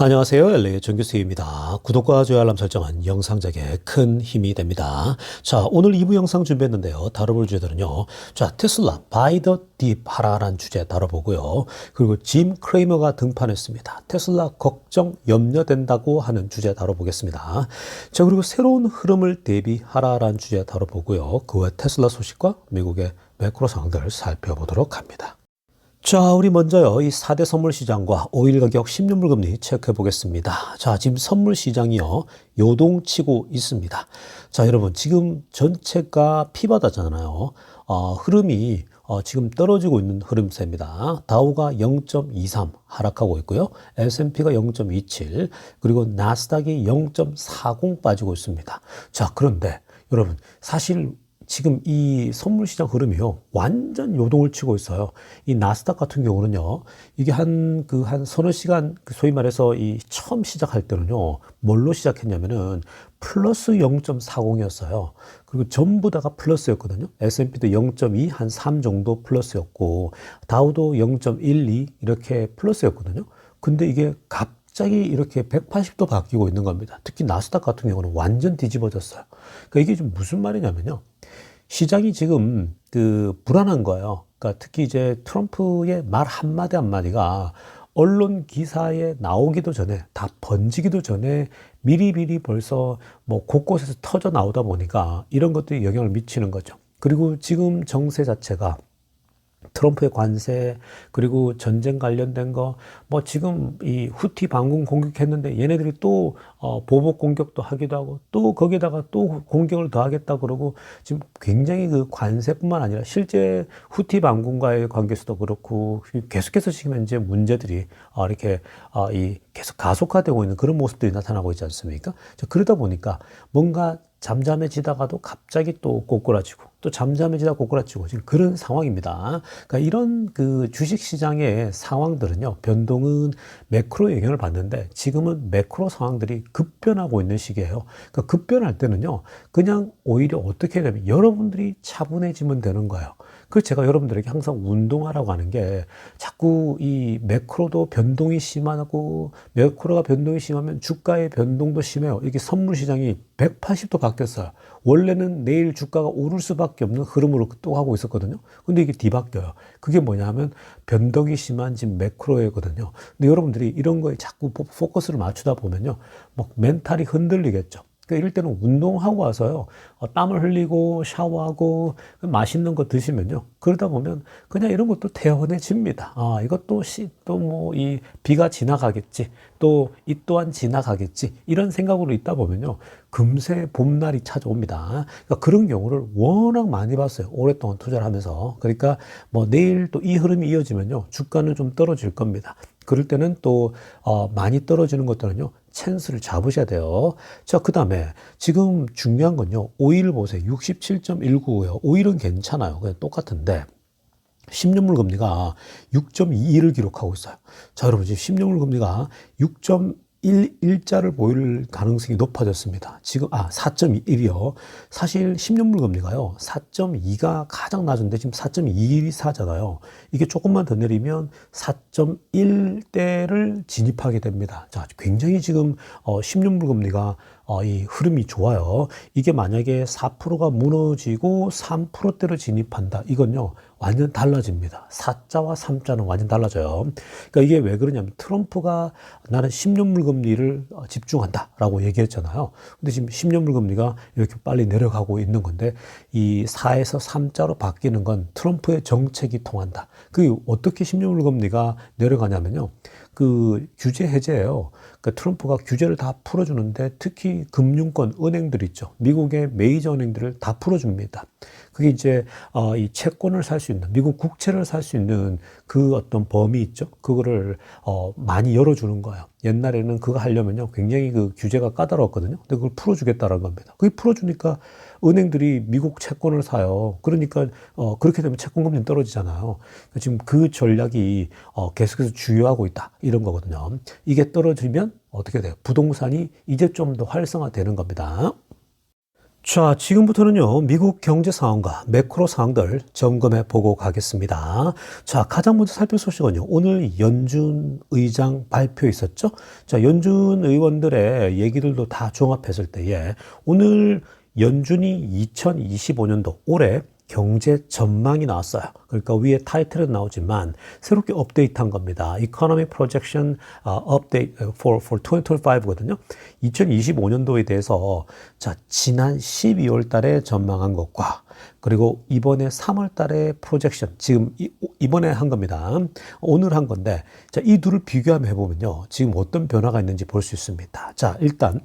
안녕하세요. LA 정규수입니다. 구독과 좋아요 알람 설정은 영상 제작에 큰 힘이 됩니다. 자, 오늘 2부 영상 준비했는데요. 다뤄볼 주제들은요. 자, 테슬라 Buy the Dip 하라란 주제 다뤄보고요. 그리고 짐 크레이머가 등판했습니다. 테슬라 걱정, 염려된다고 하는 주제 다뤄보겠습니다. 자, 그리고 새로운 흐름을 대비하라란 주제 다뤄보고요. 그 외 테슬라 소식과 미국의 매크로 상황들을 살펴보도록 합니다. 자, 우리 먼저요, 이 4대 선물 시장과 오일 가격 10년물 금리 체크해 보겠습니다. 자, 지금 선물 시장이요, 요동치고 있습니다. 자, 여러분, 지금 전체가 피바다잖아요. 흐름이 지금 떨어지고 있는 흐름세입니다. 다우가 0.23 하락하고 있고요. S&P가 0.27, 그리고 나스닥이 0.40 빠지고 있습니다. 자, 그런데 여러분, 사실 지금 이 선물 시장 흐름이요, 완전 요동을 치고 있어요. 이 나스닥 같은 경우는요, 이게 한 서너 시간, 소위 말해서 이 처음 시작할 때는요, 뭘로 시작했냐면은 플러스 0.40이었어요. 그리고 전부 다가 플러스였거든요. S&P도 0.2, 한 3 정도 플러스였고, 다우도 0.12 이렇게 플러스였거든요. 근데 이게 갑자기 이렇게 180도 바뀌고 있는 겁니다. 특히 나스닥 같은 경우는 완전 뒤집어졌어요. 그러니까 이게 좀 무슨 말이냐면요. 시장이 지금 불안한 거예요. 그러니까 특히 이제 트럼프의 말 한마디 한마디가 언론 기사에 나오기도 전에, 다 번지기도 전에 미리미리 벌써 뭐 곳곳에서 터져 나오다 보니까 이런 것들이 영향을 미치는 거죠. 그리고 지금 정세 자체가 트럼프의 관세, 그리고 전쟁 관련된 거, 뭐 지금 이 후티 반군 공격했는데 얘네들이 또 보복 공격도 하기도 하고, 또 거기다가 또 공격을 더 하겠다 그러고, 지금 굉장히 그 관세뿐만 아니라 실제 후티 반군과의 관계에서도 그렇고, 계속해서 지금 현재 문제들이 이렇게 이 계속 가속화되고 있는 그런 모습들이 나타나고 있지 않습니까? 그러다 보니까 뭔가 잠잠해지다가도 갑자기 또 꼬꾸라지고, 또 잠잠해지다 꼬꾸라지고, 지금 그런 상황입니다. 그러니까 이런 그 주식 시장의 상황들은요, 변동은 매크로 영향을 받는데 지금은 매크로 상황들이 급변하고 있는 시기예요. 그러니까 급변할 때는요, 그냥 오히려 어떻게 되면 여러분들이 차분해지면 되는 거예요. 그래서 제가 여러분들에게 항상 운동하라고 하는 게, 자꾸 이 매크로도 변동이 심하고, 매크로가 변동이 심하면 주가의 변동도 심해요. 이게 선물 시장이 180도 바뀌었어요. 원래는 내일 주가가 오를 수밖에 없는 흐름으로 또 하고 있었거든요. 근데 이게 뒤바뀌어요. 그게 뭐냐 하면 변동이 심한 지금 매크로이거든요. 근데 여러분들이 이런 거에 자꾸 포커스를 맞추다 보면요, 막 멘탈이 흔들리겠죠. 그러니까 이럴 때는 운동하고 와서요, 땀을 흘리고 샤워하고 맛있는 거 드시면요, 그러다 보면 그냥 이런 것도 태연해집니다. 이것도 또 뭐 이 비가 지나가겠지, 또 이 또한 지나가겠지, 이런 생각으로 있다 보면요, 금세 봄날이 찾아옵니다. 그러니까 그런 경우를 워낙 많이 봤어요. 오랫동안 투자를 하면서. 그러니까 뭐 내일 또 이 흐름이 이어지면요, 주가는 좀 떨어질 겁니다. 그럴 때는 또 많이 떨어지는 것들은요, 찬스를 잡으셔야 돼요. 자, 그 다음에 지금 중요한 건요, 오일 보세요. 67.19고요. 오일은 괜찮아요. 그냥 똑같은데 10년물 금리가 6.21을 기록하고 있어요. 자, 여러분, 지금 10년물 금리가 6.11자를 보일 가능성이 높아졌습니다. 지금 4.21이요. 사실 10년물 금리가요, 4.2가 가장 낮은데 지금 4.24잖아요. 이게 조금만 더 내리면 4.1대를 진입하게 됩니다. 자, 굉장히 지금 10년물 금리가 이 흐름이 좋아요. 이게 만약에 4%가 무너지고 3%대로 진입한다, 이건요, 완전 달라집니다. 4자와 3자는 완전 달라져요. 그러니까 이게 왜 그러냐면, 트럼프가 나는 10년물 금리를 집중한다라고 얘기했잖아요. 근데 지금 10년물 금리가 이렇게 빨리 내려가고 있는 건데, 이 4에서 3자로 바뀌는 건 트럼프의 정책이 통한다. 그게 어떻게 10년물 금리가 내려가냐면요, 그 규제 해제예요. 그러니까 트럼프가 규제를 다 풀어주는데, 특히 금융권 은행들 있죠. 미국의 메이저 은행들을 다 풀어줍니다. 그게 이제 이 채권을 살 수 있는, 미국 국채를 살 수 있는 그 어떤 범위 있죠. 그거를 많이 열어주는 거예요. 옛날에는 그거 하려면요, 굉장히 그 규제가 까다로웠거든요. 근데 그걸 풀어주겠다는 겁니다. 그게 풀어주니까 은행들이 미국 채권을 사요. 그러니까 그렇게 되면 채권 금리는 떨어지잖아요. 지금 그 전략이 계속해서 주요하고 있다, 이런 거거든요. 이게 떨어지면 어떻게 돼요? 부동산이 이제 좀 더 활성화되는 겁니다. 자, 지금부터는요, 미국 경제 상황과 매크로 상황들 점검해 보고 가겠습니다. 자, 가장 먼저 살필 소식은요, 오늘 연준 의장 발표 있었죠? 자, 연준 의원들의 얘기들도 다 종합했을 때에 오늘 연준이 2025년도 올해 경제 전망이 나왔어요. 그러니까 위에 타이틀은 나오지만 새롭게 업데이트한 겁니다. Economic Projection Update for 2025거든요. 2025년도에 대해서 자, 지난 12월 달에 전망한 것과 그리고 이번에 3월 달에 프로젝션, 지금 이번에 한 겁니다. 오늘 한 건데, 자, 이 둘을 비교하면 해보면요. 지금 어떤 변화가 있는지 볼 수 있습니다. 자, 일단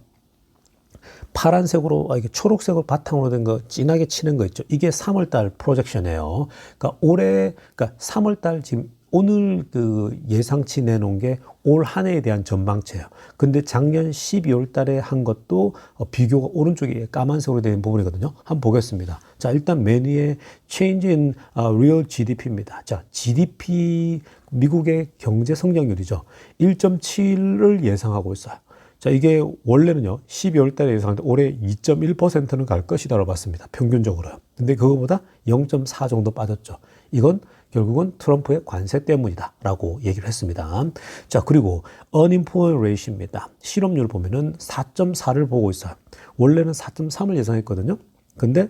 파란색으로, 이게 초록색으로 바탕으로 된 거, 진하게 치는 거 있죠. 이게 3월달 프로젝션이에요. 그러니까 그러니까 3월달 지금 오늘 그 예상치 내놓은 게 올 한 해에 대한 전망치예요. 근데 작년 12월 달에 한 것도 비교가 오른쪽에 까만색으로 된 부분이거든요. 한번 보겠습니다. 자, 일단 맨 위에 Change in Real GDP입니다. 자, GDP, 미국의 경제 성장률이죠. 1.7을 예상하고 있어요. 자, 이게 원래는요, 12월 달에 예상하는데 올해 2.1%는 갈 것이다라고 봤습니다. 평균적으로요. 근데 그거보다 0.4 정도 빠졌죠. 이건 결국은 트럼프의 관세 때문이다 라고 얘기를 했습니다. 자, 그리고 unemployment rate입니다. 실업률 보면은 4.4를 보고 있어요. 원래는 4.3을 예상했거든요. 근데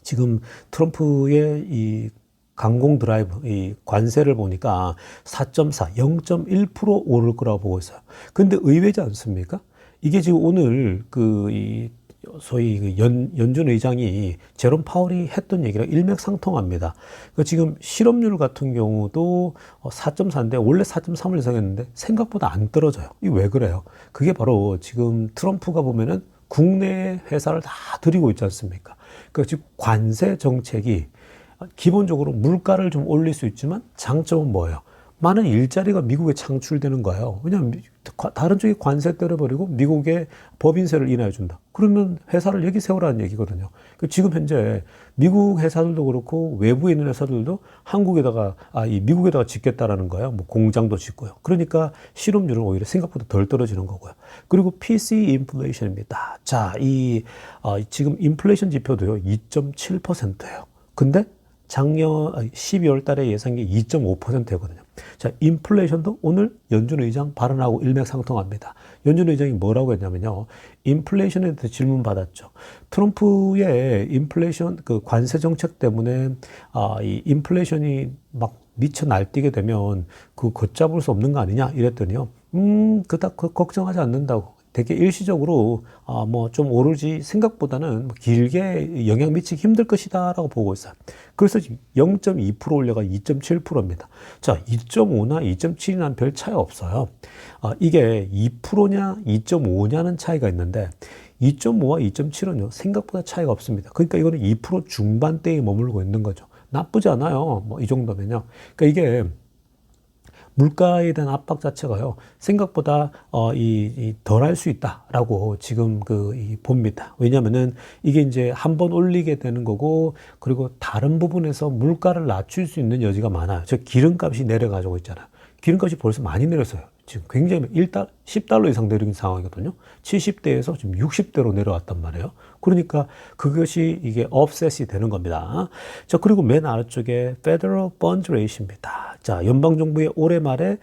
지금 트럼프의 이 강공 드라이브, 이 관세를 보니까 4.4, 0.1% 오를 거라고 보고 있어요. 근데 의외지 않습니까? 이게 지금 오늘 소위 연준 의장이 제롬 파월이 했던 얘기랑 일맥상통합니다. 그러니까 지금 실업률 같은 경우도 4.4인데 원래 4.3을 예상했는데 생각보다 안 떨어져요. 이게 왜 그래요? 그게 바로 지금 트럼프가 보면은 국내 회사를 다 들이고 있지 않습니까? 그러니까 지금 관세 정책이 기본적으로 물가를 좀 올릴 수 있지만 장점은 뭐예요? 많은 일자리가 미국에 창출되는 거예요. 왜냐하면 다른 쪽이 관세 때려버리고 미국에 법인세를 인하해 준다. 그러면 회사를 여기 세우라는 얘기거든요. 지금 현재 미국 회사들도 그렇고 외부에 있는 회사들도 미국에다가 짓겠다라는 거예요. 뭐 공장도 짓고요. 그러니까 실업률은 오히려 생각보다 덜 떨어지는 거고요. 그리고 PC 인플레이션입니다. 자, 지금 인플레이션 지표도요, 2.7%예요. 근데 작년 12월 달에 예상한 게 2.5%거든요. 자, 인플레이션도 오늘 연준 의장 발언하고 일맥상통합니다. 연준 의장이 뭐라고 했냐면요. 인플레이션에 대해서 질문 받았죠. 트럼프의 인플레이션, 그 관세 정책 때문에, 이 인플레이션이 막 미쳐 날뛰게 되면 그 걷잡을 수 없는 거 아니냐? 이랬더니요. 그닥 걱정하지 않는다고. 되게 일시적으로 뭐 좀 오르지 생각보다는 길게 영향 미치기 힘들 것이다라고 보고 있어요. 그래서 0.2% 올려가 2.7%입니다. 자, 2.5나 2.7이나 별 차이 없어요. 이게 2%냐 2.5냐는 차이가 있는데 2.5와 2.7은요 생각보다 차이가 없습니다. 그러니까 이거는 2% 중반대에 머물고 있는 거죠. 나쁘지 않아요. 뭐 이 정도면요. 그러니까 이게 물가에 대한 압박 자체가요, 생각보다, 덜할 수 있다라고 지금 봅니다. 왜냐면은 이게 이제 한번 올리게 되는 거고, 그리고 다른 부분에서 물가를 낮출 수 있는 여지가 많아요. 저 기름값이 내려가지고 있잖아요. 기름값이 벌써 많이 내렸어요. 지금 굉장히 10달러 이상 내린 상황이거든요. 70대에서 지금 60대로 내려왔단 말이에요. 그러니까 그것이 이게 offset이 되는 겁니다. 자, 그리고 맨 아래쪽에 Federal Funds Rate입니다. 자, 연방정부의 올해 말에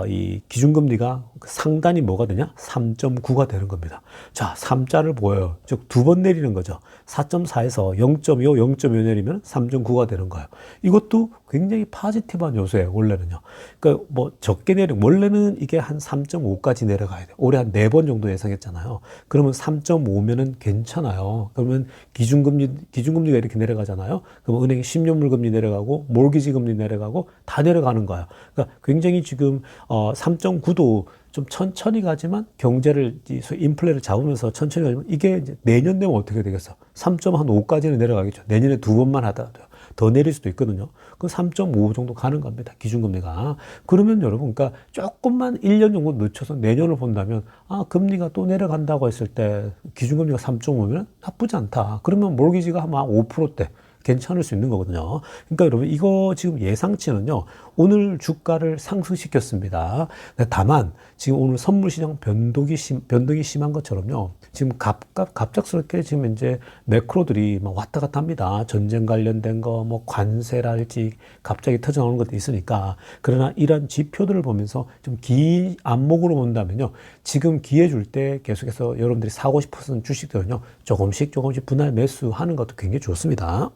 이 기준금리가 상단이 뭐가 되냐? 3.9가 되는 겁니다. 자, 3자를 보여요. 즉, 두 번 내리는 거죠. 4.4에서 0.25, 0.5 내리면 3.9가 되는 거예요. 이것도 굉장히 파지티브한 요소예요, 원래는요. 그러니까 뭐 적게 원래는 이게 한 3.5까지 내려가야 돼요. 올해 한 4번 정도 예상했잖아요. 그러면 3.5면은 괜찮아요. 그러면 기준금리가 이렇게 내려가잖아요. 그러면 은행의 10년물 금리 내려가고, 몰기지 금리 내려가고, 다 내려가는 거예요. 그러니까 굉장히 지금, 3.9도 좀 천천히 가지만 경제를, 인플레를 잡으면서 천천히 가지만 이게 이제 내년 되면 어떻게 되겠어? 3.5까지는 내려가겠죠. 내년에 두 번만 하더라도요. 더 내릴 수도 있거든요. 그 3.5 정도 가는 겁니다. 기준금리가. 그러면 여러분, 그러니까 조금만 1년 정도 늦춰서 내년을 본다면, 금리가 또 내려간다고 했을 때 기준금리가 3.5면 나쁘지 않다. 그러면 몰기지가 아마 5%대. 괜찮을 수 있는 거거든요. 그러니까 여러분 이거 지금 예상치는요. 오늘 주가를 상승시켰습니다. 다만 지금 오늘 선물 시장 변동이 심한 것처럼요. 지금 갑작스럽게 지금 이제 매크로들이 막 왔다 갔다 합니다. 전쟁 관련된 거, 뭐 관세랄지 갑자기 터져나오는 것도 있으니까. 그러나 이런 지표들을 보면서 좀 긴 안목으로 본다면요. 지금 기회 줄 때 계속해서 여러분들이 사고 싶었던 주식들은요. 조금씩 분할 매수하는 것도 굉장히 좋습니다.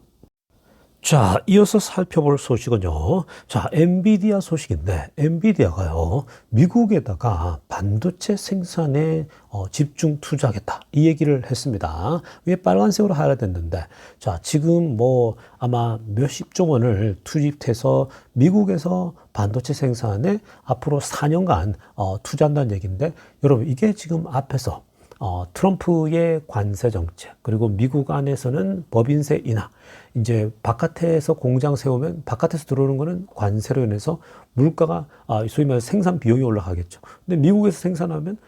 자, 이어서 살펴볼 소식은요. 자, 엔비디아 소식인데, 엔비디아가요, 미국에다가 반도체 생산에 집중 투자하겠다. 이 얘기를 했습니다. 위에 빨간색으로 하이라이트됐는데, 자, 지금 뭐 아마 몇십조 원을 투입해서 미국에서 반도체 생산에 앞으로 4년간 투자한다는 얘기인데, 여러분, 이게 지금 앞에서 트럼프의 관세 정책, 그리고 미국 안에서는 법인세 인하, 이제 바깥에서 공장 세우면 바깥에서 들어오는 거는 관세로 인해서 물가가, 소위 말해서 생산 비용이 올라가겠죠. 근데 미국에서 생산하면,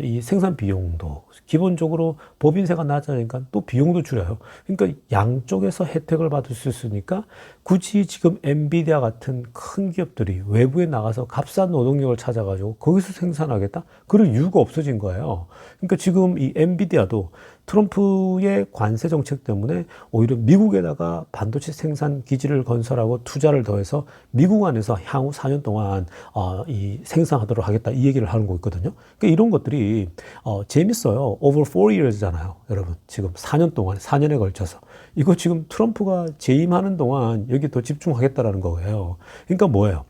이 생산 비용도 기본적으로 법인세가 낮아지니까 또 비용도 줄여요. 그러니까 양쪽에서 혜택을 받을 수 있으니까 굳이 지금 엔비디아 같은 큰 기업들이 외부에 나가서 값싼 노동력을 찾아가지고 거기서 생산하겠다? 그럴 이유가 없어진 거예요. 그러니까 지금 이 엔비디아도 트럼프의 관세 정책 때문에 오히려 미국에다가 반도체 생산 기지를 건설하고 투자를 더해서 미국 안에서 향후 4년 동안 이 생산하도록 하겠다 이 얘기를 하는 거 있거든요. 그러니까 이런 것들이 재밌어요. Over 4years잖아요, 여러분. 지금 4년 동안 4년에 걸쳐서 이거 지금 트럼프가 재임하는 동안 여기 더 집중하겠다라는 거예요. 그러니까 뭐예요?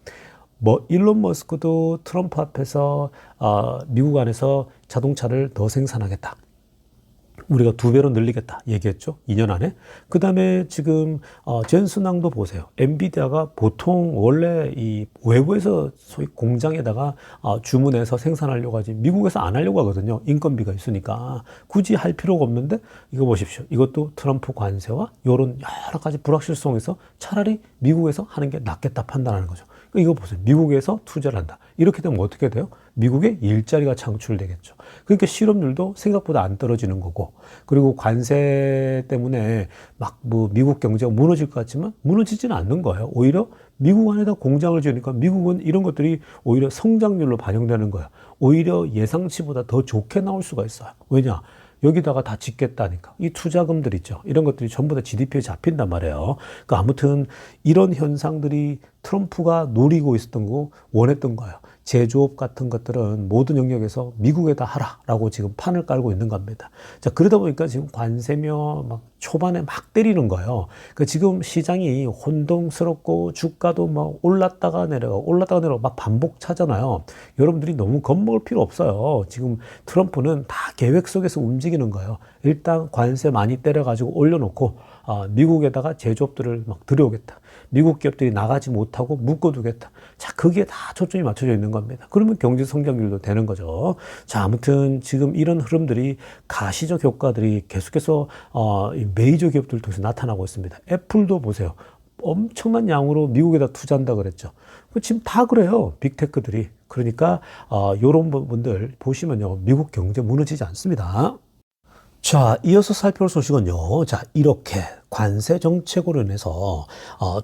뭐 일론 머스크도 트럼프 앞에서 미국 안에서 자동차를 더 생산하겠다. 우리가 2배로 늘리겠다 얘기했죠. 2년 안에. 그 다음에 지금 젠슨왕도 보세요. 엔비디아가 보통 원래 이 외부에서 소위 공장에다가 주문해서 생산하려고 하지 미국에서 안 하려고 하거든요. 인건비가 있으니까. 굳이 할 필요가 없는데 이거 보십시오. 이것도 트럼프 관세와 이런 여러 가지 불확실성에서 차라리 미국에서 하는 게 낫겠다 판단하는 거죠. 이거 보세요. 미국에서 투자를 한다. 이렇게 되면 어떻게 돼요? 미국에 일자리가 창출되겠죠. 그러니까 실업률도 생각보다 안 떨어지는 거고, 그리고 관세 때문에 막 뭐 미국 경제가 무너질 것 같지만 무너지지는 않는 거예요. 오히려 미국 안에다 공장을 지으니까 미국은 이런 것들이 오히려 성장률로 반영되는 거예요. 오히려 예상치보다 더 좋게 나올 수가 있어요. 왜냐? 여기다가 다 짓겠다니까. 이 투자금들 있죠. 이런 것들이 전부 다 GDP에 잡힌단 말이에요. 그러니까 아무튼 이런 현상들이 트럼프가 노리고 있었던 거, 원했던 거예요. 제조업 같은 것들은 모든 영역에서 미국에다 하라라고 지금 판을 깔고 있는 겁니다. 자, 그러다 보니까 지금 관세며 막 초반에 막 때리는 거예요. 그러니까 지금 시장이 혼동스럽고 주가도 막 올랐다가 내려가고 막 반복 차잖아요. 여러분들이 너무 겁먹을 필요 없어요. 지금 트럼프는 다 계획 속에서 움직이는 거예요. 일단 관세 많이 때려가지고 올려놓고 미국에다가 제조업들을 막 들여오겠다. 미국 기업들이 나가지 못하고 묶어두겠다. 자, 그게 다 초점이 맞춰져 있는 겁니다. 그러면 경제 성장률도 되는 거죠. 자, 아무튼 지금 이런 흐름들이 가시적 효과들이 계속해서 이 메이저 기업들을 통해서 나타나고 있습니다. 애플도 보세요. 엄청난 양으로 미국에다 투자한다 그랬죠. 지금 다 그래요. 빅테크들이. 그러니까 이런 부분들 보시면요. 미국 경제 무너지지 않습니다. 자, 이어서 살펴볼 소식은요. 자, 이렇게 관세 정책으로 인해서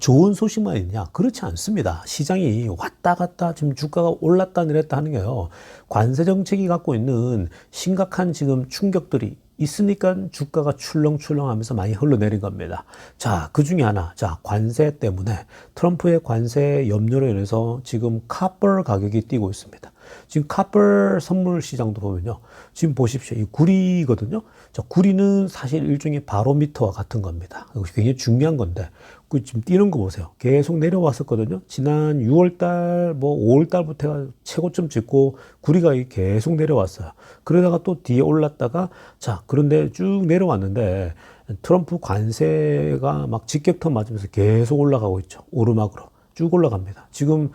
좋은 소식만 있냐? 그렇지 않습니다. 시장이 왔다 갔다 지금 주가가 올랐다 내렸다 하는 게요. 관세 정책이 갖고 있는 심각한 지금 충격들이 있으니까 주가가 출렁출렁하면서 많이 흘러내린 겁니다. 자, 그 중에 하나, 자, 관세 때문에 트럼프의 관세 염려로 인해서 지금 카퍼 가격이 뛰고 있습니다. 지금 카퍼 선물 시장도 보면요. 지금 보십시오. 이 구리거든요. 자, 구리는 사실 일종의 바로미터와 같은 겁니다. 이것이 굉장히 중요한 건데, 그 지금 뛰는 거 보세요. 계속 내려왔었거든요. 지난 6월달, 뭐 5월달부터 최고점 찍고 구리가 계속 내려왔어요. 그러다가 또 뒤에 올랐다가, 자, 그런데 쭉 내려왔는데, 트럼프 관세가 막 직격탄 맞으면서 계속 올라가고 있죠. 오르막으로. 쭉 올라갑니다. 지금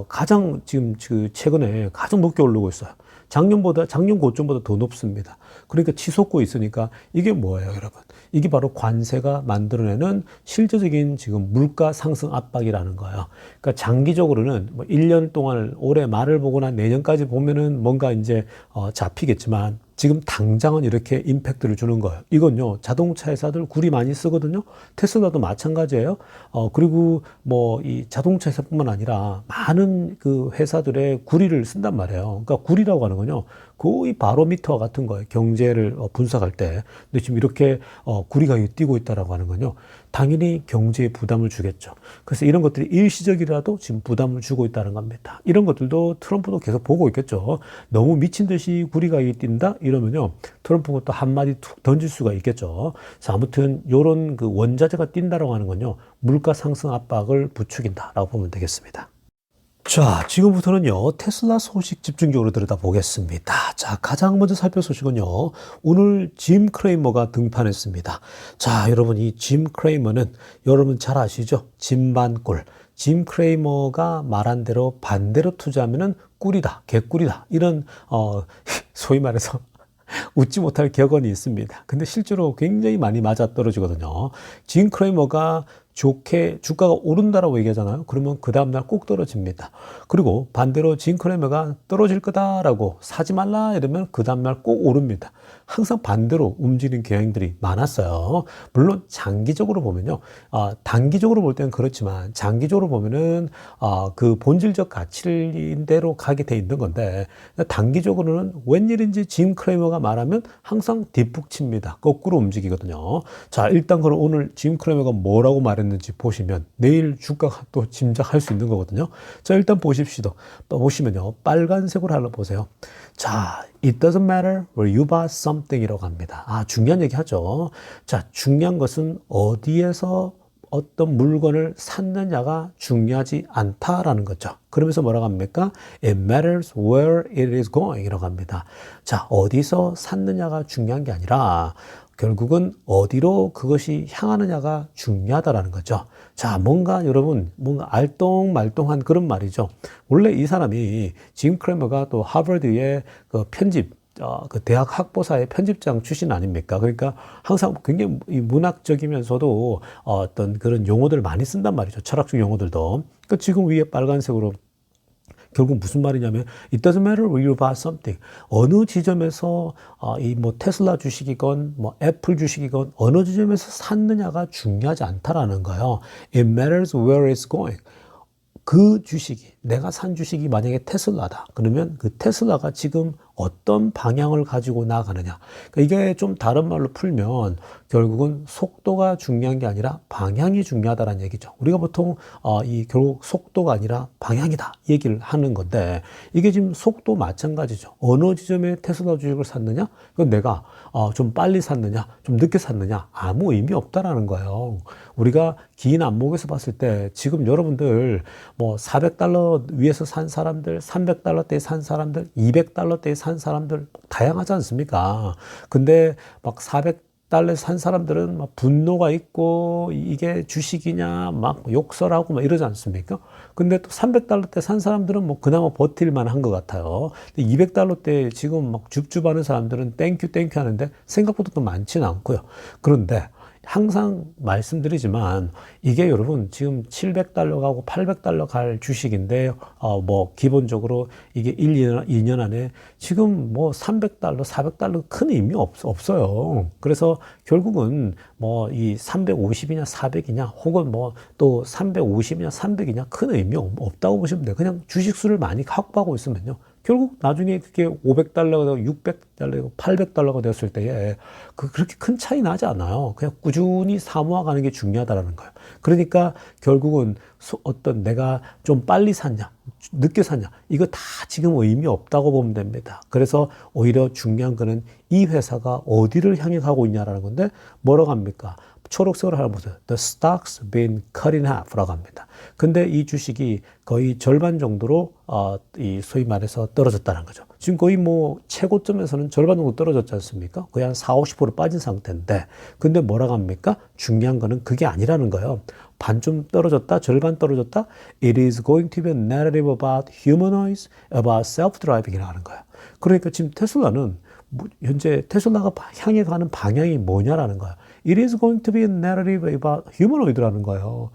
가장 지금 최근에 가장 높게 오르고 있어요. 작년 고점보다 더 높습니다. 그러니까 치솟고 있으니까 이게 뭐예요, 여러분? 이게 바로 관세가 만들어내는 실제적인 지금 물가 상승 압박이라는 거예요. 그러니까 장기적으로는 뭐 1년 동안 올해 말을 보거나 내년까지 보면은 뭔가 이제 잡히겠지만 지금 당장은 이렇게 임팩트를 주는 거예요. 이건요, 자동차 회사들 구리 많이 쓰거든요. 테슬라도 마찬가지예요. 그리고 뭐 이 자동차 회사뿐만 아니라 많은 그 회사들의 구리를 쓴단 말이에요. 그러니까 구리라고 하는 건요, 거의 바로미터와 같은 거예요. 경제를 분석할 때. 근데 지금 이렇게 구리가 뛰고 있다라고 하는 건요, 당연히 경제에 부담을 주겠죠. 그래서 이런 것들이 일시적이라도 지금 부담을 주고 있다는 겁니다. 이런 것들도 트럼프도 계속 보고 있겠죠. 너무 미친 듯이 구리가 뛴다 이러면요, 트럼프가 또 한마디 툭 던질 수가 있겠죠. 그래서 아무튼 이런 그 원자재가 뛴다라고 하는 건요, 물가 상승 압박을 부추긴다라고 보면 되겠습니다. 자, 지금부터는요, 테슬라 소식 집중적으로 들여다보겠습니다. 자, 가장 먼저 살펴볼 소식은요, 오늘 짐 크레이머가 등판했습니다. 자, 여러분, 이 짐 크레이머는 여러분 잘 아시죠? 짐반골. 짐 크레이머가 말한 대로 반대로 투자하면은 꿀이다, 개꿀이다. 이런, 소위 말해서 웃지 못할 격언이 있습니다. 근데 실제로 굉장히 많이 맞아떨어지거든요. 짐 크레이머가 좋게 주가가 오른다라고 얘기하잖아요. 그러면 그 다음날 꼭 떨어집니다. 그리고 반대로 짐 크레이머가 떨어질 거다라고 사지 말라 이러면 그 다음날 꼭 오릅니다. 항상 반대로 움직이는 경향들이 많았어요. 물론 장기적으로 보면요, 단기적으로 볼 때는 그렇지만 장기적으로 보면은 그 본질적 가치대로 가게 돼 있는 건데, 단기적으로는 웬일인지 짐 크레이머가 말하면 항상 뒷북칩니다. 거꾸로 움직이거든요. 자, 일단 그럼 오늘 짐 크레이머가 뭐라고 말했는지 보시면 내일 주가가 또 짐작할 수 있는 거거든요. 자, 일단 보시면요, 빨간색으로 하나 보세요. 자, it doesn't matter where you bought something이라고 합니다. 중요한 얘기 하죠. 자, 중요한 것은 어디에서 어떤 물건을 샀느냐가 중요하지 않다라는 거죠. 그러면서 뭐라고 합니까? It matters where it is going 이라고 합니다. 자, 어디서 샀느냐가 중요한 게 아니라 결국은 어디로 그것이 향하느냐가 중요하다라는 거죠. 자, 여러분, 뭔가 알똥말똥한 그런 말이죠. 원래 이 사람이 짐 크레머가 또 하버드의 그 그 대학 학보사의 편집장 출신 아닙니까? 그러니까 항상 굉장히 문학적이면서도 어떤 그런 용어들을 많이 쓴단 말이죠. 철학적 용어들도. 그러니까 지금 위에 빨간색으로 결국 무슨 말이냐면 it doesn't matter where you buy something. 어느 지점에서 이 뭐 테슬라 주식이건 뭐 애플 주식이건 어느 지점에서 샀느냐가 중요하지 않다라는 거예요. It matters where it's going. 그 주식이, 내가 산 주식이 만약에 테슬라다. 그러면 그 테슬라가 지금 어떤 방향을 가지고 나가느냐. 그러니까 이게 좀 다른 말로 풀면 결국은 속도가 중요한 게 아니라 방향이 중요하다는 얘기죠. 우리가 보통 결국 속도가 아니라 방향이다 얘기를 하는 건데, 이게 지금 속도 마찬가지죠. 어느 지점에 테슬라 주식을 샀느냐? 그건 내가 좀 빨리 샀느냐, 좀 늦게 샀느냐, 아무 의미 없다라는 거예요. 우리가 긴 안목에서 봤을 때 지금 여러분들 뭐 $400 위에서 산 사람들, $300대에 산 사람들, $200대에 산 사람들 다양하지 않습니까? 근데 막 $400 산 사람들은 막 분노가 있고 이게 주식이냐 막 욕설하고 막 이러지 않습니까? 근데 또 $300대 산 사람들은 뭐 그나마 버틸만 한 것 같아요. 근데 $200대 지금 막 줍줍하는 사람들은 땡큐 하는데 생각보다 또 많지는 않고요. 그런데 항상 말씀드리지만 이게 여러분 지금 $700 가고 $800 갈 주식인데 뭐 기본적으로 이게 2년 안에 지금 뭐 $300, $400 큰 의미 없어요. 그래서 결국은 뭐 이 350이냐 400이냐 혹은 뭐 또 350이냐 300이냐 큰 의미 없다고 보시면 돼요. 그냥 주식수를 많이 확보하고 있으면요, 결국 나중에 그게 $500가 되고 $600가 800가 되었을 때에 그렇게 큰 차이 나지 않아요. 그냥 꾸준히 사모아가는 게 중요하다라는 거예요. 그러니까 결국은 어떤 내가 좀 빨리 샀냐, 늦게 샀냐, 이거 다 지금 의미 없다고 보면 됩니다. 그래서 오히려 중요한 거는 이 회사가 어디를 향해 가고 있냐라는 건데, 뭐라고 합니까? 초록색으로 하나 보세요. The stock's been cut in half라고 합니다. 근데 이 주식이 거의 절반 정도로 이 소위 말해서 떨어졌다는 거죠. 지금 거의 뭐 최고점에서는 절반 정도 떨어졌지 않습니까? 거의 한 40~50% 빠진 상태인데, 근데 뭐라고 합니까? 중요한 거는 그게 아니라는 거예요. 반쯤 떨어졌다, 절반 떨어졌다. It is going to be a narrative about humanoids, about self-driving이라고 하는 거예요. 그러니까 지금 테슬라는 현재 테슬라가 향해 가는 방향이 뭐냐라는 거예요. It is going to be a narrative about humanoid라는 거예요.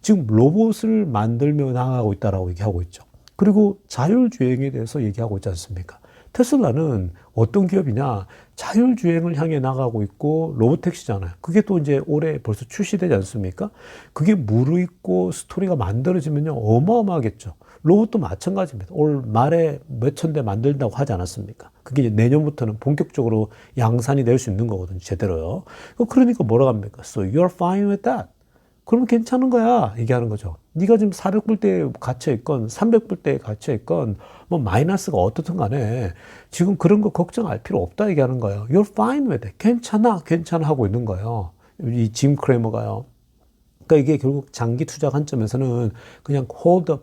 지금 로봇을 만들며 나아가고 있다라고 얘기하고 있죠. 그리고 자율주행에 대해서 얘기하고 있지 않습니까? 테슬라는 어떤 기업이냐? 자율주행을 향해 나가고 있고 로보택시잖아요. 그게 또 이제 올해 벌써 출시되지 않습니까? 그게 무르익고 스토리가 만들어지면요, 어마어마하겠죠. 로봇도 마찬가지입니다. 올 말에 몇천 대 만든다고 하지 않았습니까? 그게 이제 내년부터는 본격적으로 양산이 될 수 있는 거거든요, 제대로요. 그러니까 뭐라고 합니까? So you're fine with that. 그러면 괜찮은 거야, 얘기하는 거죠. 네가 지금 400불대에 갇혀있건 300불대에 갇혀있건 뭐 마이너스가 어떻든 간에 지금 그런 거 걱정할 필요 없다 얘기하는 거예요. You're fine with it. 괜찮아, 괜찮아 하고 있는 거예요. 이 짐 크레머가요. 그러니까 이게 결국 장기 투자 관점에서는 그냥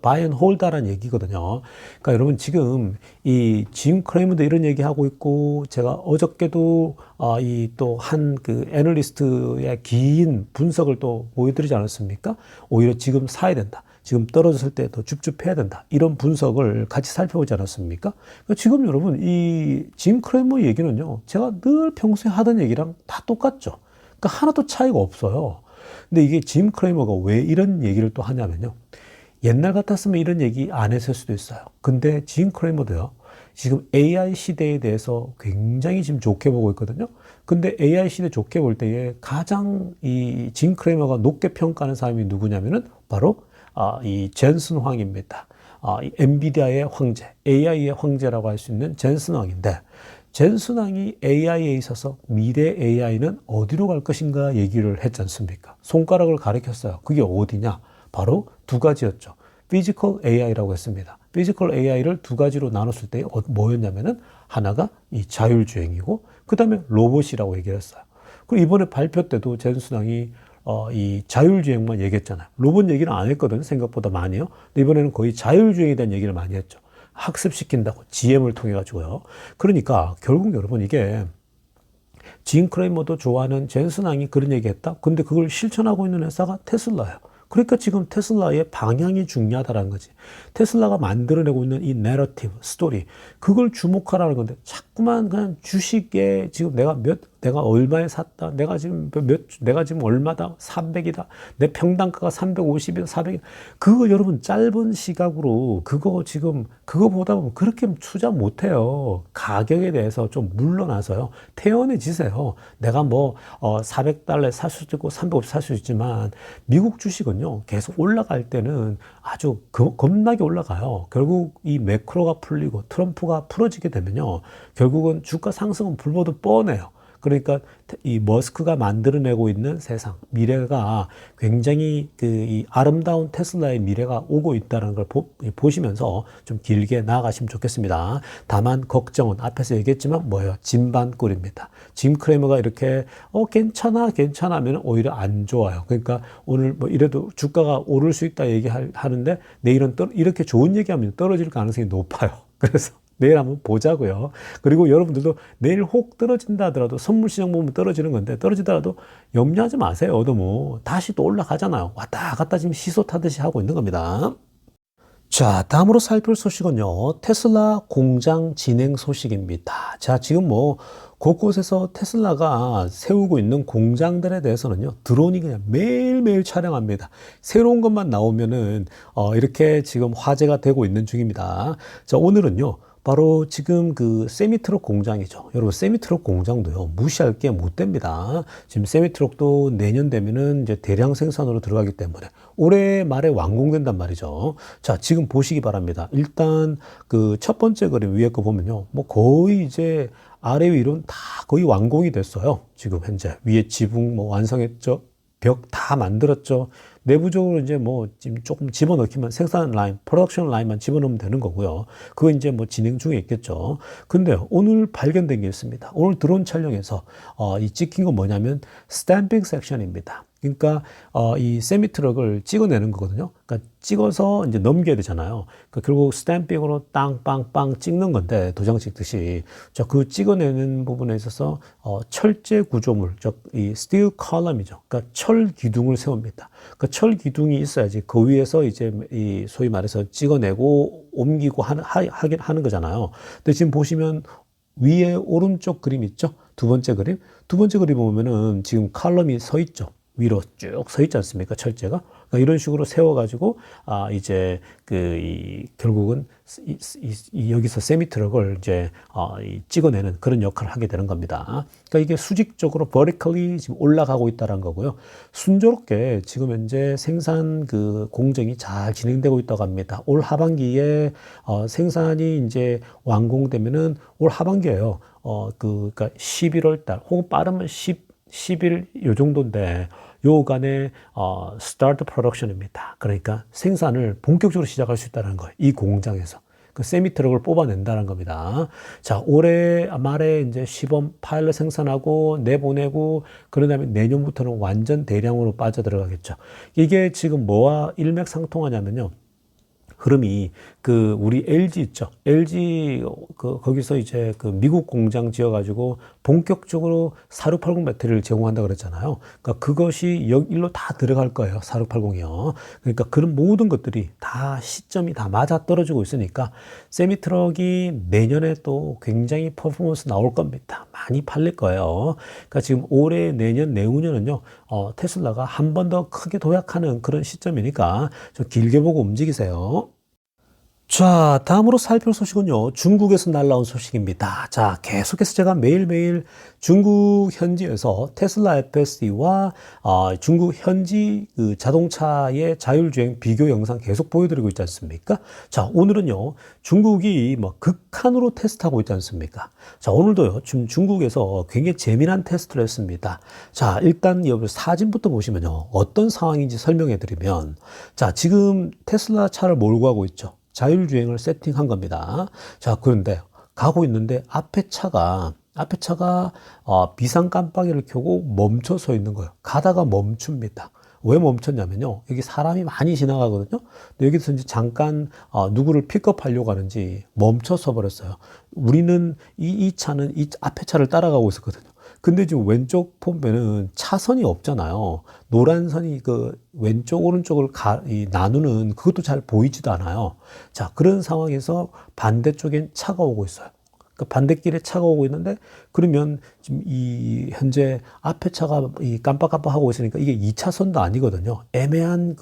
buy and hold라는 얘기거든요. 그러니까 여러분 지금 이 짐 크레머도 이런 얘기하고 있고, 제가 어저께도 이 또 한 그 애널리스트의 긴 분석을 또 보여드리지 않았습니까? 오히려 지금 사야 된다. 지금 떨어졌을 때 더 줍줍해야 된다. 이런 분석을 같이 살펴보지 않았습니까? 그러니까 지금 여러분 이 짐 크레머 얘기는요, 제가 늘 평소에 하던 얘기랑 다 똑같죠. 그러니까 하나도 차이가 없어요. 근데 이게 짐 크레머가 왜 이런 얘기를 또 하냐면요. 옛날 같았으면 이런 얘기 안 했을 수도 있어요. 근데 짐 크레머도요, 지금 AI 시대에 대해서 굉장히 지금 좋게 보고 있거든요. 근데 AI 시대 좋게 볼 때에 가장 이 짐 크레머가 높게 평가하는 사람이 누구냐면은 바로 이 젠슨 황입니다. 이 엔비디아의 황제, AI의 황제라고 할 수 있는 젠슨 황인데, 젠슨 황이 AI에 있어서 미래 AI는 어디로 갈 것인가 얘기를 했지 않습니까? 손가락을 가리켰어요. 그게 어디냐? 바로 두 가지였죠. 피지컬 AI라고 했습니다. 피지컬 AI를 두 가지로 나눴을 때 뭐였냐면은 하나가 이 자율주행이고, 그 다음에 로봇이라고 얘기를 했어요. 그리고 이번에 발표 때도 젠슨 황이 이 자율주행만 얘기했잖아요. 로봇 얘기는 안 했거든요. 생각보다 많이요. 근데 이번에는 거의 자율주행에 대한 얘기를 많이 했죠. 학습시킨다고, GM을 통해 가지고요. 그러니까 결국 여러분 이게 짐 크레머도 좋아하는 젠슨 황이 그런 얘기했다. 근데 그걸 실천하고 있는 회사가 테슬라예요. 그러니까 지금 테슬라의 방향이 중요하다는 거지. 테슬라가 만들어내고 있는 이 내러티브, 스토리, 그걸 주목하라는 건데, 자꾸만 그냥 주식에 지금 내가 얼마에 샀다, 내가 지금 얼마다, 300이다, 내 평단가가 350이다, 400이다. 그거 여러분 짧은 시각으로 그거 보다 보면 그렇게 투자 못 해요. 가격에 대해서 좀 물러나서요. 태연해지세요. 내가 뭐 400달러에 살 수도 있고 350 살 수 있지만, 미국 주식은요, 계속 올라갈 때는 아주 겁나게 올라가요. 결국 이 매크로가 풀리고 트럼프가 풀어지게 되면요, 결국은 주가 상승은 불보듯 뻔해요. 그러니까 이 머스크가 만들어내고 있는 세상, 미래가 굉장히 이 아름다운 테슬라의 미래가 오고 있다는 걸 보시면서 좀 길게 나아가시면 좋겠습니다. 다만 걱정은 앞에서 얘기했지만 뭐예요? 짐반꿀입니다. 짐 크레머가 이렇게 괜찮아 하면 오히려 안 좋아요. 그러니까 오늘 뭐 이래도 주가가 오를 수 있다 얘기하는데 내일은 이렇게 좋은 얘기하면 떨어질 가능성이 높아요. 그래서 내일 한번 보자고요. 그리고 여러분들도 내일 혹 떨어진다 하더라도, 선물시장 보면 떨어지는 건데, 떨어지더라도 염려하지 마세요. 너무 다시 또 올라가잖아요. 왔다 갔다 지금 시소 타듯이 하고 있는 겁니다. 자, 다음으로 살펴볼 소식은요, 테슬라 공장 진행 소식입니다. 자, 지금 뭐 곳곳에서 테슬라가 세우고 있는 공장들에 대해서는요, 드론이 그냥 매일매일 촬영합니다. 새로운 것만 나오면은 이렇게 지금 화제가 되고 있는 중입니다. 자, 오늘은요, 바로 지금 그 세미트럭 공장이죠. 여러분, 세미트럭 공장도요, 무시할 게 못 됩니다. 지금 세미트럭도 내년 되면은 이제 대량 생산으로 들어가기 때문에 올해 말에 완공된단 말이죠. 자, 지금 보시기 바랍니다. 일단 그 첫 번째 그림 위에 거 보면요, 뭐 거의 이제 아래 위로는 다 거의 완공이 됐어요. 지금 현재 위에 지붕 뭐 완성했죠. 벽 다 만들었죠. 내부적으로 이제 뭐 지금 조금 집어넣기만, 생산 라인, 프로덕션 라인만 집어넣으면 되는 거고요. 그거 이제 뭐 진행 중에 있겠죠. 근데 오늘 발견된 게 있습니다. 오늘 드론 촬영에서 이 찍힌 건 뭐냐면 스탬핑 섹션입니다. 그러니까 이 세미트럭을 찍어내는 거거든요. 그러니까 찍어서 이제 넘겨야 되잖아요. 그러니까 결국 스탬핑으로 땅빵빵 찍는 건데, 도장 찍듯이. 자, 그 찍어내는 부분에 있어서 철제 구조물, 즉 이 스틸 컬럼이죠. 그러니까 철 기둥을 세웁니다. 그 철 기둥이 있어야지 그 위에서 이제 이 소위 말해서 찍어내고 옮기고 하는 거잖아요. 근데 지금 보시면 위에 오른쪽 그림 있죠? 두 번째 그림 보면은 지금 컬럼이 서 있죠. 위로 쭉 서 있지 않습니까? 철제가. 그러니까 이런 식으로 세워가지고, 이제, 결국은 여기서 세미트럭을 이제, 찍어내는 그런 역할을 하게 되는 겁니다. 그러니까 이게 수직적으로 vertically 지금 올라가고 있다는 거고요. 순조롭게 지금 현재 생산 공정이 잘 진행되고 있다고 합니다. 올 하반기에, 생산이 이제 완공되면은 올 하반기에요. 그러니까 11월 달, 혹은 빠르면 10일 요 정도인데, 요간에, 스타트 프로덕션입니다. 그러니까 생산을 본격적으로 시작할 수 있다는 거예요. 이 공장에서. 그 세미트럭을 뽑아낸다는 겁니다. 자, 올해 말에 이제 시범 파일럿 생산하고 내보내고, 그런 다음에 내년부터는 완전 대량으로 빠져들어가겠죠. 이게 지금 뭐와 일맥상통하냐면요. 흐름이 우리 LG 있죠. LG 거기서 이제 미국 공장 지어가지고 본격적으로 4680 배터리를 제공한다 그랬잖아요. 그러니까 그것이 일로 다 들어갈 거예요. 4680이요. 그러니까 그런 모든 것들이 다 시점이 다 맞아 떨어지고 있으니까 세미트럭이 내년에 또 굉장히 퍼포먼스 나올 겁니다. 많이 팔릴 거예요. 그러니까 지금 올해, 내년, 내후년은요, 테슬라가 한 번 더 크게 도약하는 그런 시점이니까 좀 길게 보고 움직이세요. 자, 다음으로 살펴볼 소식은요, 중국에서 날라온 소식입니다. 자, 계속해서 제가 매일매일 중국 현지에서 테슬라 FSD와 중국 현지 자동차의 자율주행 비교 영상 계속 보여드리고 있지 않습니까? 자, 오늘은요, 중국이 극한으로 테스트하고 있지 않습니까? 자, 오늘도요, 지금 중국에서 굉장히 재미난 테스트를 했습니다. 자, 일단 여기 사진부터 보시면요, 어떤 상황인지 설명해 드리면, 자, 지금 테슬라 차를 몰고 가고 있죠. 자율주행을 세팅한 겁니다. 자, 그런데 가고 있는데 앞에 차가 비상 깜빡이를 켜고 멈춰 서 있는 거예요. 가다가 멈춥니다. 왜 멈췄냐면요. 여기 사람이 많이 지나가거든요. 근데 여기서 이제 잠깐 누구를 픽업하려고 하는지 멈춰 서 버렸어요. 우리는 이 차는 이 앞에 차를 따라가고 있었거든요. 근데 지금 왼쪽 보면은 차선이 없잖아요. 노란 선이 왼쪽 오른쪽을 나누는 그것도 잘 보이지도 않아요. 자, 그런 상황에서 반대쪽엔 차가 오고 있어요. 그 반대길에 차가 오고 있는데, 그러면 지금 현재 앞에 차가 깜빡깜빡 하고 있으니까 이게 2차선도 아니거든요. 애매한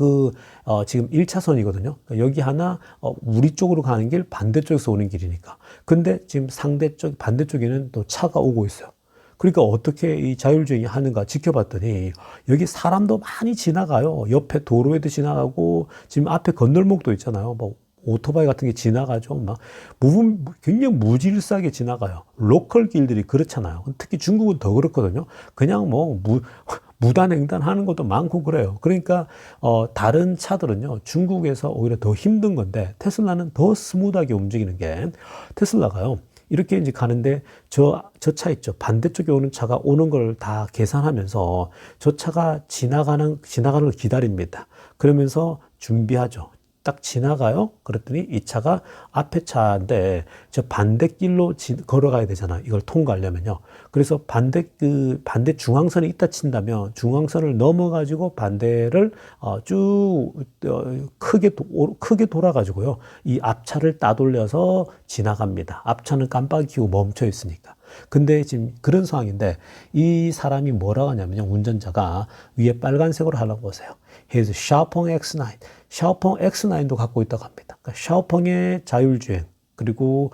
지금 1차선이거든요. 그러니까 여기 하나, 우리 쪽으로 가는 길, 반대쪽에서 오는 길이니까. 근데 지금 반대쪽에는 또 차가 오고 있어요. 그러니까 어떻게 이 자율주행이 하는가 지켜봤더니 여기 사람도 많이 지나가요. 옆에 도로에도 지나가고 지금 앞에 건널목도 있잖아요. 오토바이 같은 게 지나가죠. 굉장히 무질서하게 지나가요. 로컬 길들이 그렇잖아요. 특히 중국은 더 그렇거든요. 그냥 무단횡단 하는 것도 많고 그래요. 그러니까 다른 차들은요, 중국에서 오히려 더 힘든 건데 테슬라는 더 스무드하게 움직이는 게, 테슬라가요, 이렇게 이제 가는데 저 차 있죠. 반대쪽에 오는 차가 오는 걸 다 계산하면서 저 차가 지나가는 걸 기다립니다. 그러면서 준비하죠. 딱 지나가요. 그랬더니 이 차가 앞에 차인데 저 반대길로 걸어가야 되잖아. 이걸 통과하려면요. 그래서 반대 중앙선이 있다 친다면 중앙선을 넘어가지고 반대를 쭉 크게 돌아가지고요. 이 앞차를 따돌려서 지나갑니다. 앞차는 깜빡이 켜고 멈춰 있으니까. 근데 지금 그런 상황인데 이 사람이 뭐라고 하냐면요. 운전자가 위에 빨간색으로 하려고 보세요. He's Xiaopeng X9. 샤오펑 X9도 갖고 있다고 합니다. 그러니까 샤오펑의 자율주행, 그리고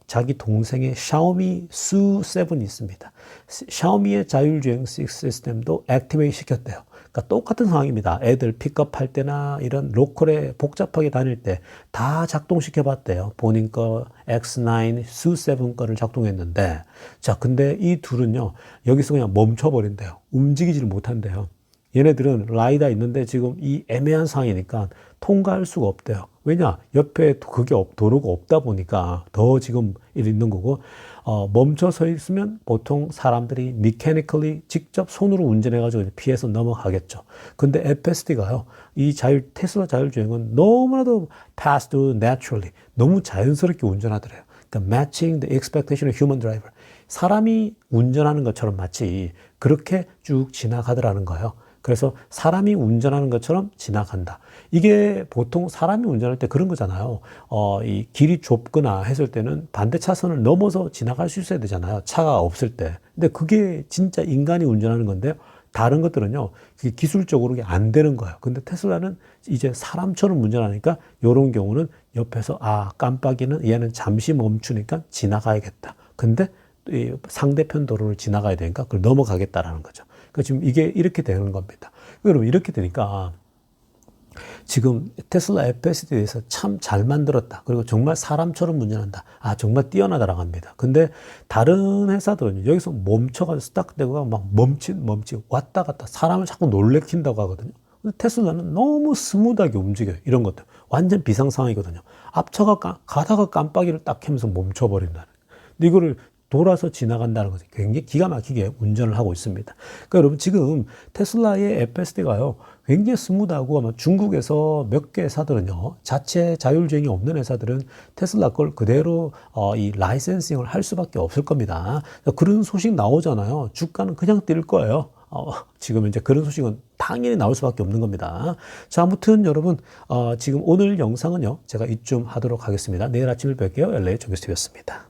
자기 동생의 샤오미 수7이 있습니다. 샤오미의 자율주행 시스템도 액티베이트 시켰대요. 그러니까 똑같은 상황입니다. 애들 픽업할 때나 이런 로컬에 복잡하게 다닐 때 다 작동시켜 봤대요. 본인 거 X9, 수7 거를 작동했는데, 자, 근데 이 둘은요, 여기서 그냥 멈춰버린대요. 움직이지를 못한대요. 얘네들은 라이다 있는데 지금 이 애매한 상황이니까 통과할 수가 없대요. 왜냐? 옆에 도로가 없다 보니까 더 지금 있는 거고, 멈춰 서 있으면 보통 사람들이 mechanically 직접 손으로 운전해가지고 피해서 넘어가겠죠. 근데 FSD가요, 테슬라 자율주행은 너무나도 fast, naturally, 너무 자연스럽게 운전하더래요. 그러니까 matching the expectation of human driver. 사람이 운전하는 것처럼 마치 그렇게 쭉 지나가더라는 거예요. 그래서 사람이 운전하는 것처럼 지나간다. 이게 보통 사람이 운전할 때 그런 거잖아요. 이 길이 좁거나 했을 때는 반대 차선을 넘어서 지나갈 수 있어야 되잖아요. 차가 없을 때. 근데 그게 진짜 인간이 운전하는 건데요. 다른 것들은요, 그게 기술적으로 이게 안 되는 거예요. 근데 테슬라는 이제 사람처럼 운전하니까 이런 경우는 옆에서 깜빡이는 얘는 잠시 멈추니까 지나가야겠다. 근데 이 상대편 도로를 지나가야 되니까 그걸 넘어가겠다라는 거죠. 그러니까 지금 이게 이렇게 되는 겁니다. 여러분 이렇게 되니까 지금 테슬라 FSD에 대해서 참 잘 만들었다. 그리고 정말 사람처럼 운전한다. 정말 뛰어나다라고 합니다. 근데 다른 회사들은 여기서 멈춰가지고 스탁되고 막 멈칫 왔다 갔다 사람을 자꾸 놀래킨다고 하거든요. 근데 테슬라는 너무 스무드하게 움직여요. 이런 것들. 완전 비상 상황이거든요. 앞차가 가다가 깜빡이를 딱 켜면서 멈춰버린다는. 근데 이거를 돌아서 지나간다는 것이 굉장히 기가 막히게 운전을 하고 있습니다. 그러니까 여러분 지금 테슬라의 FSD가요 굉장히 스무드하고 아마 중국에서 몇 개 회사들은요 자체 자율주행이 없는 회사들은 테슬라 걸 그대로 이 라이센싱을 할 수밖에 없을 겁니다. 그런 소식 나오잖아요. 주가는 그냥 뛸 거예요. 지금 이제 그런 소식은 당연히 나올 수밖에 없는 겁니다. 자, 아무튼 여러분 지금 오늘 영상은요 제가 이쯤 하도록 하겠습니다. 내일 아침에 뵐게요. LA 조교수였습니다.